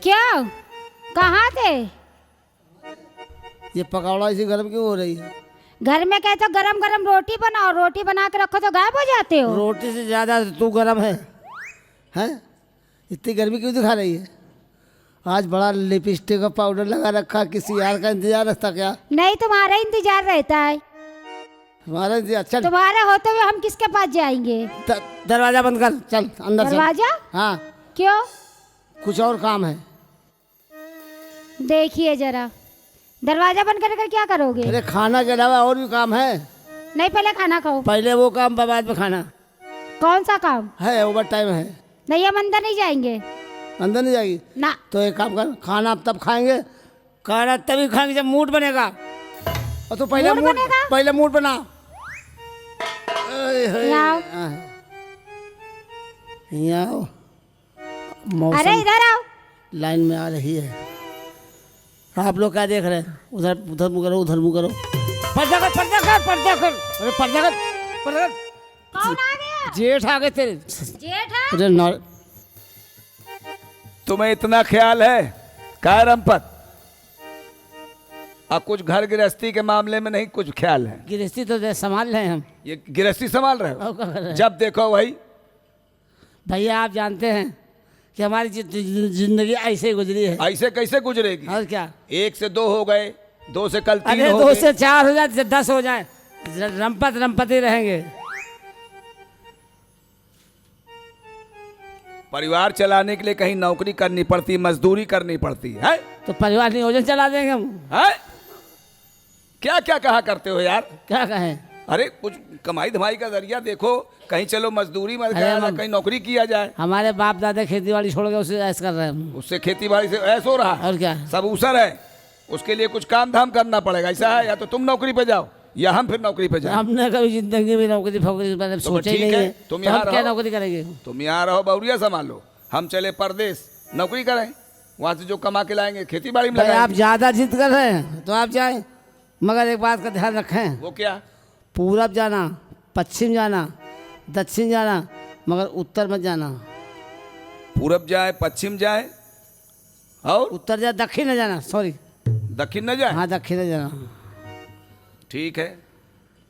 क्या? कहाँ थे? ये पकौड़ा इसी गर्म क्यों हो रही है? घर में कहते हो गरम गरम रोटी बनाओ, रोटी बना के रखो तो गायब हो जाते हो। रोटी से ज्यादा तू गर्म है हैं? इतनी गर्मी क्यों दिखा रही है? आज बड़ा लिपस्टिक का पाउडर लगा रखा, किसी यार का इंतजार रहता क्या? नहीं, तुम्हारा इंतजार रहता है। हमारा इंतजार? चल तुम्हारे होते हुए हम किसके पास जाएंगे? दरवाजा बंद कर, चल अंदर चल। दरवाजा? हाँ, क्यों? कुछ और काम है। देखिए जरा, दरवाजा बंद कर क्या करोगे? अरे खाना के अलावा और भी काम है। नहीं, पहले खाना खाओ। पहले वो काम, बाद में खाना। कौन सा काम है? ओवर टाइम है। नहीं, हम अंदर नहीं जाएंगे। अंदर नहीं जाएगी ना। तो एक काम कर, खाना अब तब खाएंगे, खाना तभी खाएंगे जब मूड बनेगा। और तो पहले मूड बनेगा? पहले मूड बना। यहाँ आओ। मौसम अरे इधर आओ। लाइन में आ रही है। आप लोग क्या देख रहे हैं? उधर उधर मुँह करो, उधर मुँह करो। पर्दा कर, पर्दा कर, पर्दा कर। अरे पर्दा कर, पर्दा कर। कौन आ गया? जेठ आ गए तेरे। जेठ है? अरे नौ तुम्हें इतना ख्याल है क्या रमपत? और कुछ घर गृहस्थी के मामले में नहीं कुछ ख्याल है? गृहस्थी तो संभाल रहे हैं हम। ये गृहस्थी संभाल रहे और हो? क्या कर रहे हैं? जब देखो वही। भैया आप जानते हैं कि हमारी जिंदगी ऐसे ही गुजरी है। ऐसे कैसे गुजरेगी? और क्या? 1 से 2 हो गए, 2 से कल 3 अरे हो 2 गए। से 4 हो जाए, 10 हो जाए, रमपत रमपत ही रहेंगे। परिवार चलाने के लिए कहीं नौकरी करनी पड़ती, मजदूरी करनी पड़ती है। तो परिवार नियोजन चला देंगे हम। है? क्या क्या कहा करते हो यार? क्या कहें? अरे कुछ कमाई धमाई का जरिया देखो, कहीं चलो मजदूरी मत अरे जाए, हम- कहीं नौकरी किया जाए। हमारे बाप दादा खेती बाड़ी छोड़ के उसे ऐसा कर रहे हैं हम। उससे खेती बाड़ी से ऐसा हो रहा है। और क्या? सब उसर है, उसके लिए कुछ काम धाम करना पड़ेगा। ऐसा है, या तो तुम नौकरी पे जाओ या हम फिर नौकरी पे जाए। हमने कभी जिंदगी में नौकरी फोकरी मैंने सोचा ही ठीक नहीं है, है। तुम तो यहाँ हम क्या रहो। नौकरी करेंगे? तुम यहाँ रहो, बहुरिया संभालो, हम चले परदेश नौकरी करें, वहां से जो कमा के लाएंगे खेती बाड़ी में भाई आप लगाएंगे। ज्यादा जिद कर रहे हैं तो आप जाएं, मगर एक बात का ध्यान रखें। वो क्या? पूरब जाना, पश्चिम जाना, दक्षिण जाना, मगर उत्तर मत जाना। पूरब जाए, पश्चिम जाए और उत्तर जाए, दक्षिण न जाना, सॉरी। दक्षिण न जाए। हाँ, दक्षिण न जाना। ठीक है,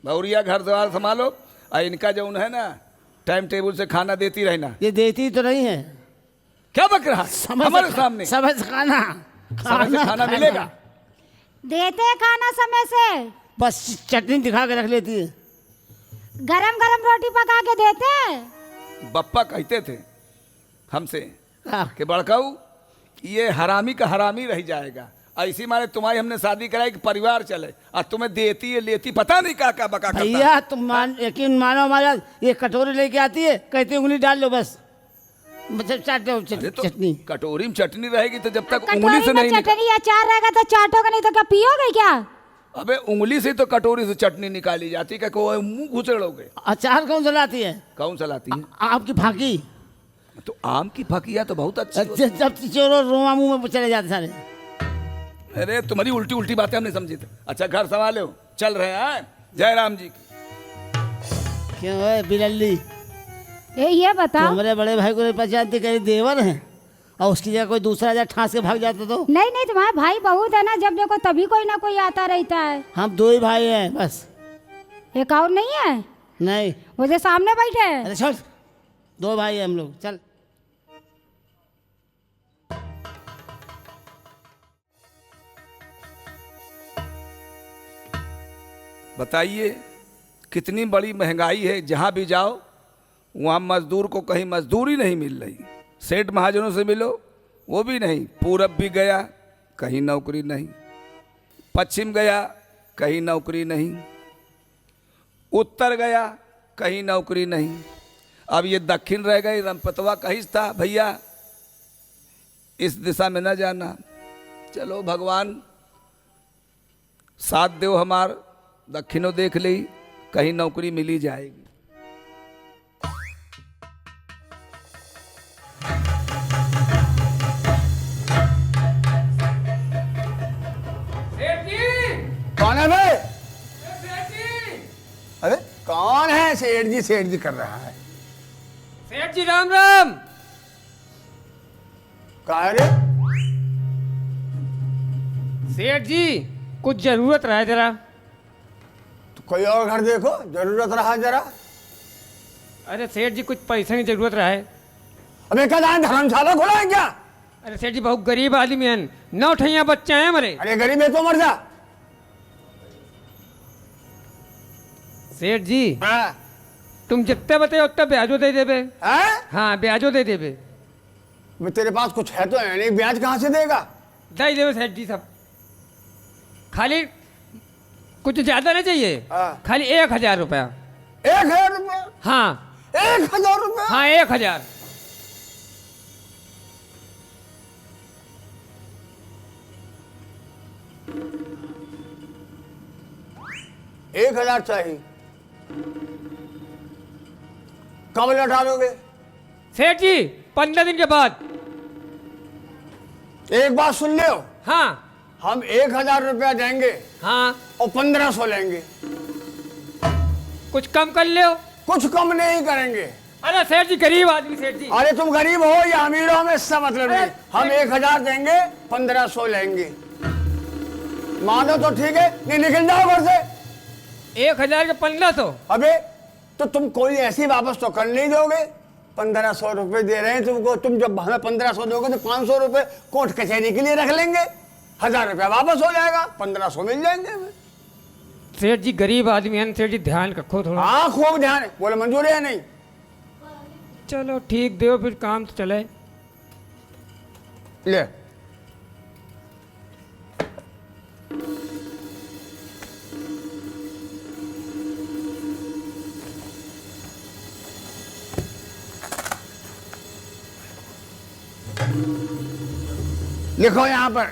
बहुरिया घर द्वार संभालो, और इनका जो है ना टाइम टेबल से खाना देती रहना। ये देती तो नहीं है। क्या बक रहा है हमारे सामने? समय से खाना समय से खाना मिलेगा? देते हैं खाना समय से, बस चटनी दिखा के रख लेती है। गरम गरम रोटी पका के देते हैं। बप्पा कहते थे हमसे हाँ। कि बड़काऊ ये हरामी का हरामी रह जाएगा, ऐसी मारे तुम्हारी हमने शादी कराई कि परिवार चले, और तुम्हें देती है लेती पता नहीं क्या क्या बका करता है। भैया तुम यकीन मानो, हमारा ये कटोरी लेके आती है, कहती है उंगली डाल लो बस, मतलब चाटो अरे तो चटनी। कटोरी में चटनी रहेगी तो जब तक कटोरी उंगली से में नहीं निकाल। चटनी अचार रहेगा तो चाटोगे, नहीं तो क्या पियोगे क्या? अबे उंगली से तो कटोरी से चटनी निकाली जाती है, क्या कोई मुंह घुसेड़ोगे? अचार कौन चलाती है? कौन चलाती है? आपकी फाकी। तो आम की फकिया तो बहुत अच्छी होती अच्छा, जब चोरो रोमा मुंह में चले जाते सारे। है। अरे तुम्हारी उल्टी उल्टी बातें हमने समझी थी। अच्छा घर संभालो, चल रहे हैं जयराम जी की। क्यों है बिलल्ली? ये बताओ। हमारे बड़े भाई को नहीं पहचानती, कहीं देवर है, और उसकी जगह कोई दूसरा जा ठास के भाग जाता तो। नहीं नहीं, तुम्हारे भाई बहुत है ना, जब देखो तभी कोई ना कोई आता रहता है। हम 2 ही भाई हैं बस। एक और नहीं है? नहीं, वो जो सामने बैठे हैं। अरे छोड़, 2 भाई हैं हम लोग। चल बताइए कितनी बड़ी महंगाई है, जहाँ भी जाओ वहाँ मजदूर को कहीं मजदूरी नहीं मिल रही। सेठ महाजनों से मिलो वो भी नहीं, पूरब भी गया कहीं नौकरी नहीं, पश्चिम गया कहीं नौकरी नहीं, उत्तर गया कहीं नौकरी नहीं, अब ये दक्षिण रह गई। रमपतवा कहीं था भैया इस दिशा में न जाना, चलो भगवान साथ दो हमार, दक्षिणों देख ली कहीं नौकरी मिली जाएगी। कौन है भाई? अरे कौन है? सेठ जी कर रहा है। जी राम राम। कहा है रे? सेठ जी कुछ जरूरत रहा है जरा। तो कोई और घर देखो, जरूरत रहा जरा। अरे सेठ जी कुछ पैसे की जरूरत रहा है। अबे क्या जान धर्मशाला खोला है क्या? अरे सेठ जी बहुत गरीब आदमी हैं, 9 ठैया बच्चे हैं हमारे। अरे गरीब है तो मर जा। सेठ जी हाँ? तुम जितने बताए उतना ब्याजो दे देबे। हैं? हाँ ब्याजो दे देबे। मैं तेरे पास कुछ है तो है नहीं, ब्याज कहाँ से देगा? दे देबे सेठ जी सब। खाली कुछ ज्यादा नहीं चाहिए, हाँ। खाली 1000 रुपया। 1000 रुपया? हाँ 1000 रुपया? हाँ 1000। 1000 चाहिए। कब लौटा दोगे? सेठ जी 15 दिन के बाद। एक बात सुन लियो, हाँ हम 1000 रुपया देंगे हाँ और 1500 लेंगे। कुछ कम कर लो। कुछ कम नहीं करेंगे। अरे सेठ जी गरीब आदमी सेठ जी। अरे तुम गरीब हो या अमीर हो हमें इससे मतलब नहीं। हम 1000 देंगे, 1500 लेंगे। मानो तो ठीक है, नहीं निकल जाओ घर से। 1000 के 1500। अबे तो तुम कोई ऐसी वापस तो कर नहीं दोगे। 1500 रुपए दे रहे हैं तुमको, तुम जब हमें 1500 दोगे तो 500 रुपए कोर्ट कचहरी के लिए रख लेंगे। 1000 रुपया वापस हो जाएगा, 1500 मिल जाएंगे हमें। सेठ जी गरीब आदमी हैं, सेठ जी ध्यान रखो थोड़ा। हाँ खूब ध्यान है, बोले मंजूर है या नहीं? चलो ठीक दो फिर काम तो चले। ले लिखो यहाँ पर।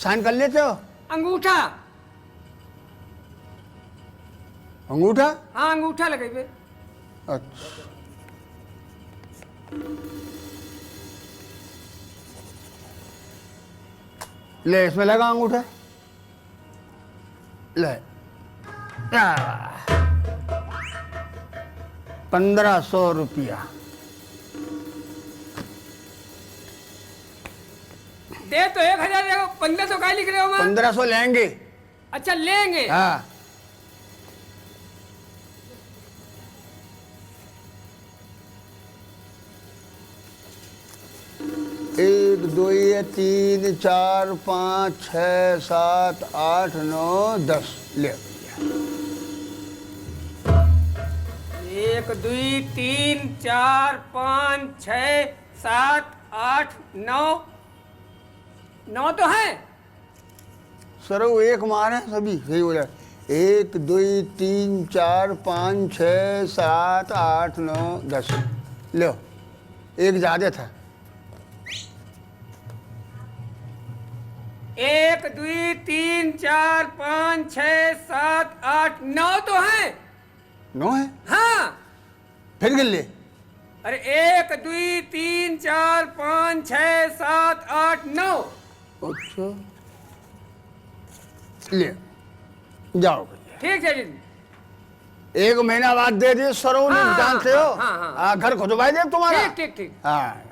साइन कर लेते हो? अंगूठा। अंगूठा? हाँ अंगूठा लगेबे। अच्छा ले, इसमें लगा अंगूठा। ले 1500 रुपया दे तो 1000 देखो, 1500 का लिख रहे हो? मैं 1500 लेंगे। अच्छा लेंगे। हाँ 1 2 3 4 5 6 7 8 9 10 ले भैया। 1 2 3 4 5 6 7 8 9 9 तो है। सर वो एक मार है सभी सही बोला। 1 2 3 4 5 6 7 8 9 10 लो, एक ज्यादा था। 1 2 3 4 5 6 7 8 9 तो है। 9 है? हाँ फिर गिन ले। अरे 1 2 3 4 5 6 7 8 9। अच्छा ले जाओ भैया। ठीक है जी। 1 महीना बाद दे दिए सरो ने, हाँ, जानते हो? हाँ, हाँ, हाँ घर खुदवाई दे तुम्हारा। ठीक ठीक ठीक। हाँ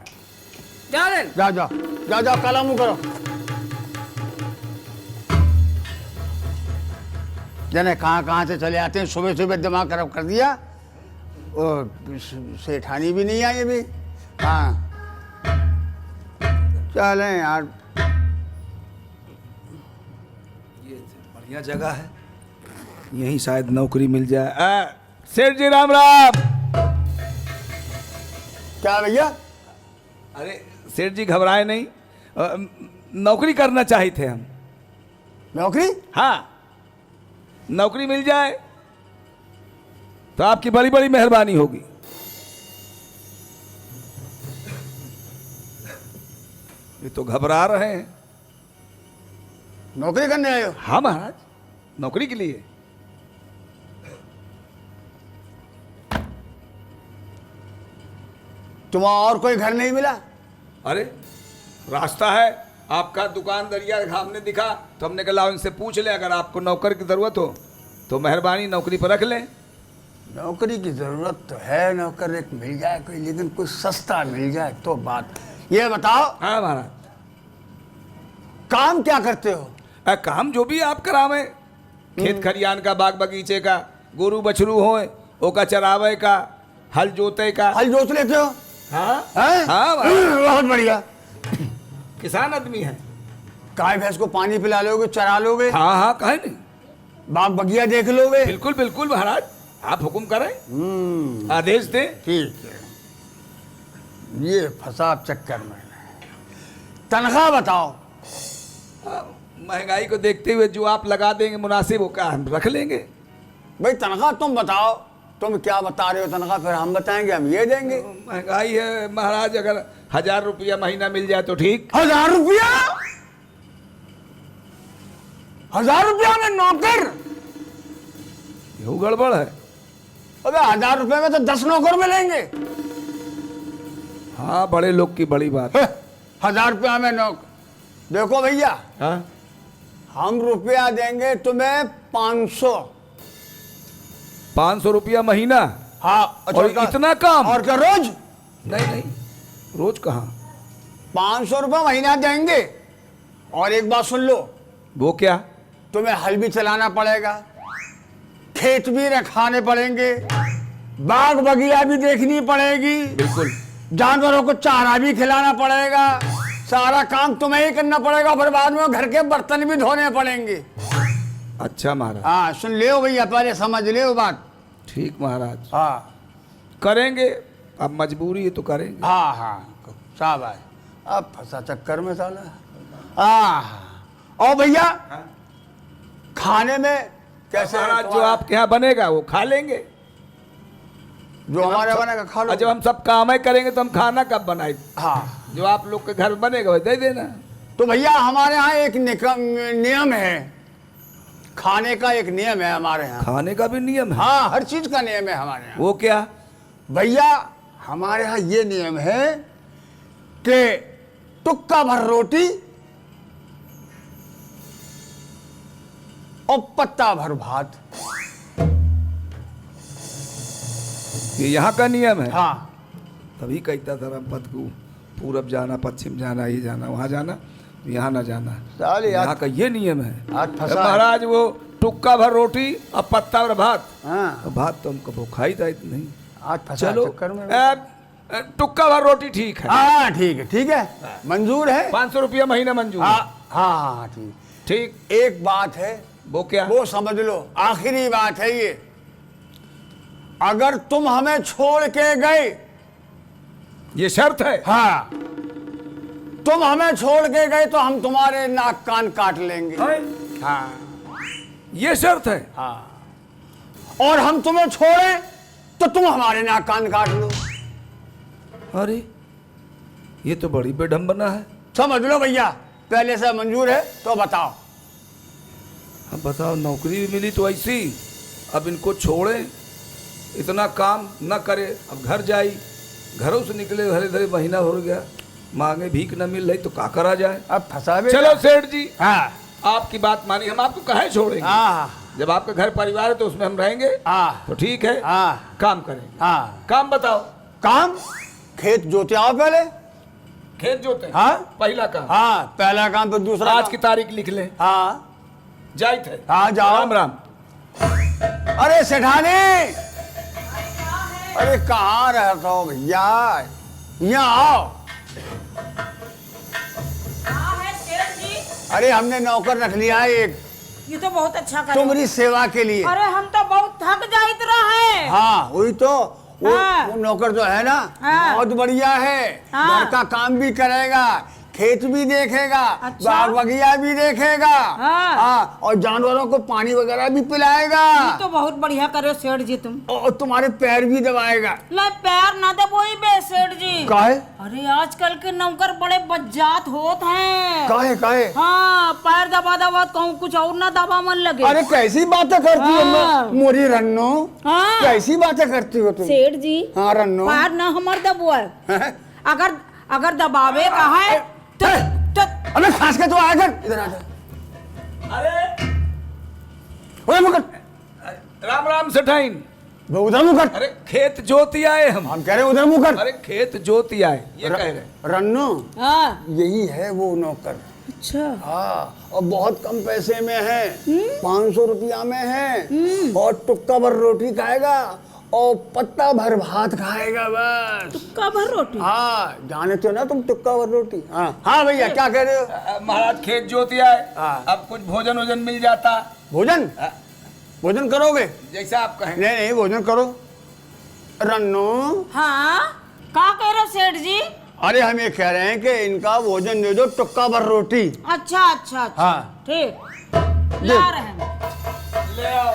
जा रहे जाओ जाओ जाओ जाओ, काला मुंह करो। जाने कहाँ से चले आते हैं, सुबह सुबह दिमाग खराब कर दिया। और सेठानी भी नहीं आई अभी। हाँ चलें यार, ये बढ़िया जगह है, यहीं शायद नौकरी मिल जाए। सेठ जी राम राम। क्या भैया? अरे सेठ जी घबराए नहीं, नौकरी करना चाहते हम। नौकरी? हाँ नौकरी मिल जाए तो आपकी बड़ी बड़ी मेहरबानी होगी। ये तो घबरा रहे हैं। नौकरी करने आए हो? हाँ महाराज, नौकरी के लिए। तुम्हें और कोई घर नहीं मिला? अरे रास्ता है, आपका दुकान दरिया सामने दिखा तो हमने कहा लाओ इनसे पूछ ले, अगर आपको नौकर की ज़रूरत हो तो मेहरबानी नौकरी पर रख लें। नौकरी की जरूरत तो है, नौकर एक मिल जाए कोई, लेकिन कोई सस्ता मिल जाए तो बात। ये बताओ हाँ महाराज। काम क्या करते हो? काम जो भी आप करावे, खेत खरियान का, बाग बगीचे का, गोरू बछरू हो, ओका चरावे का, हल जोते का। हल जोत लेते हो? हाँ हैं? हाँ महाराज, बहुत बढ़िया। किसान आदमी है। गाय भैंस को पानी पिला लोगे, चरा लोगे, हाँ हाँ, कहे नहीं, बाग बगिया देख लोगे। बिल्कुल बिल्कुल महाराज, आप हुक्म करें, आदेश दें। ठीक है, ये फंसा चक्कर में। तनख्वाह बताओ। महंगाई को देखते हुए जो आप लगा देंगे मुनासिब होगा, हम रख लेंगे। भाई तनख्वाह तुम बताओ, तुम क्या बता रहे हो तनख्वाह, फिर हम बताएंगे, हम ये देंगे। महंगाई है महाराज, अगर 1000 रुपया महीना मिल जाए तो ठीक। 1000 रुपया? 1000 रुपया में नौकर? यू गड़बड़ है। अबे 1000 रुपये में तो 10 नौकर मिलेंगे। हाँ, बड़े लोग की बड़ी बात। 1000 रुपया में नौकर? देखो भैया, हाँ, हम रुपया देंगे तुम्हें 500। 500 रुपया महीना? हाँ। और इतना काम? और क्या रोज? नहीं नहीं, रोज कहाँ। 500 रुपया महीना देंगे। और एक बात सुन लो, वो क्या? तुम्हें हल भी चलाना पड़ेगा, खेत भी रखाने पड़ेंगे, बाग बगिया भी देखनी पड़ेगी, बिल्कुल। जानवरों को चारा भी खिलाना पड़ेगा, सारा काम तुम्हें ही करना पड़ेगा, फिर बाद में घर के बर्तन भी धोने पड़ेंगे। अच्छा महाराज। हाँ सुन ले भैया, पहले समझ ले बात। ठीक महाराज, हाँ करेंगे, अब मजबूरी है तो करेंगे। हाँ हाँ शाबाश। अब फंसा चक्कर में साला। हाँ और भैया खाने में कैसे? महाराज जो आपके यहाँ बनेगा वो खा लेंगे, जो हमारे बनेगा खा लो। और जब हम सब काम ही करेंगे तो हम खाना कब बनाए? हाँ जो आप लोग के घर बनेगा वो दे देना। तो भैया हमारे यहाँ एक नियम है, खाने का एक नियम है हमारे यहाँ। खाने का भी नियम है? हाँ, हर चीज का नियम है हमारे यहाँ। वो क्या? भैया हमारे यहाँ ये नियम है कि टुक्का भर रोटी और पत्ता भर भात। ये यहाँ का नियम है? हाँ। तभी कहता था रामपत को पूरब जाना, पश्चिम जाना, ये जाना, वहाँ जाना, यहाँ ना जाना। साले यहाँ का ये नियम है। आज फंसा महाराज वो टुक्का भर रोटी और पत्ता भर भात। हाँ। तो भात तो हमको खाई था नहीं। आज फंसा चलो चक्कर में। टुक्का भर रोटी ठीक है। हाँ ठीक है, मंजूर है। 500 रुपया महीना मंजूर। हाँ हाँ ठीक। ठीक। एक बात है, वो क्या? वो समझ लो, आखिरी बात है ये। अगर तुम हमें छोड़ के गए, ये शर्त है? हाँ, तुम हमें छोड़ के गए तो हम तुम्हारे नाक कान काट लेंगे। हाँ ये शर्त है? हाँ। और हम तुम्हें छोड़े तो तुम हमारे नाक कान काट लो। अरे ये तो बड़ी बेढंबना है। समझ लो भैया, पहले से मंजूर है तो बताओ। अब बताओ, नौकरी भी मिली तो ऐसी, अब इनको छोड़े, इतना काम न करे, अब घर जाई, घरों से निकले धरे धरे महीना हो गया, मांगे भीख न मिल रही तो का करा जाए। अब फंसा भी। चलो सेठ जी, हाँ आपकी बात मानी, हम आपको कहे छोड़ेंगे। हाँ जब आपका घर परिवार है तो उसमें हम रहेंगे। हाँ तो ठीक है, हाँ काम करेंगे। हाँ। काम बताओ। काम? खेत जोते आओ पहले। खेत जोते? हाँ पहला काम। हाँ, पहला काम, फिर दूसरा आज काम। की तारीख लिख ले। हाँ जाई थे। हाँ जाओ। राम राम। अरे सेठानी, अरे कहाँ रहता हो भैया, यहाँ आओ। है सेठ जी। अरे हमने नौकर रख लिया है एक, ये तो बहुत अच्छा कर तुम्हारी सेवा के लिए। अरे हम तो बहुत थक जाइत रहे। हाँ वही तो, हाँ। वो नौकर जो है ना, हाँ। बहुत बढ़िया है। हाँ। घर का काम भी करेगा, खेत भी देखेगा, अच्छा। बाग बगिया भी देखेगा। हाँ। हाँ, और जानवरों को पानी वगैरह भी पिलाएगा। ये तो बहुत बढ़िया करे सेठ जी तुम। और तुम्हारे पैर भी दबाएगा। ले पैर ना दबोई बे सेठ जी। काहे? अरे आजकल के नौकर बड़े बज्जात होत हैं। काहे? हाँ, पैर दबा दबा कहूँ कुछ और ना दबा मन लगे। अरे कैसी बातें करती हो हाँ। मोरी रन्नो, हाँ। कैसी बातें करती हो तुम? सेठ जी, हाँ रन्नो। पैर ना हमार दबोए। अगर दबावे कहा है तो अबे खास के तो आया कर, इधर आ जा। अरे ओए मुकुट, राम राम सेठाइन। वो उधर मुंह कर। अरे खेत जोती आए हम हम कह रहे हैं उधर मुंह कर। अरे खेत जोती आए ये कह रहे हैं। रन्नू, हाँ यही है वो नौकर। अच्छा हाँ, और बहुत कम पैसे में है, 500 रुपया में है, और टुक्का भर रोटी खाएगा और पत्ता भर भात खाएगा बस। टुक्का भर रोटी। हाँ, जानते हो ना तुम टुक्का भर रोटी। हाँ हाँ भैया, क्या कह रहे हो? महाराज खेत जोती आए, हाँ। अब कुछ भोजन वोजन मिल जाता। भोजन? भोजन करोगे? जैसा आप कहें। नहीं नहीं, भोजन करो। रन्नू, हाँ क्या कह रहे हो सेठ जी? अरे हम ये कह रहे हैं कि इनका भोजन दे दो, टुक्का भर रोटी। अच्छा अच्छा अच्छा हाँ। ठीक ला रहे हैं। ले आओ।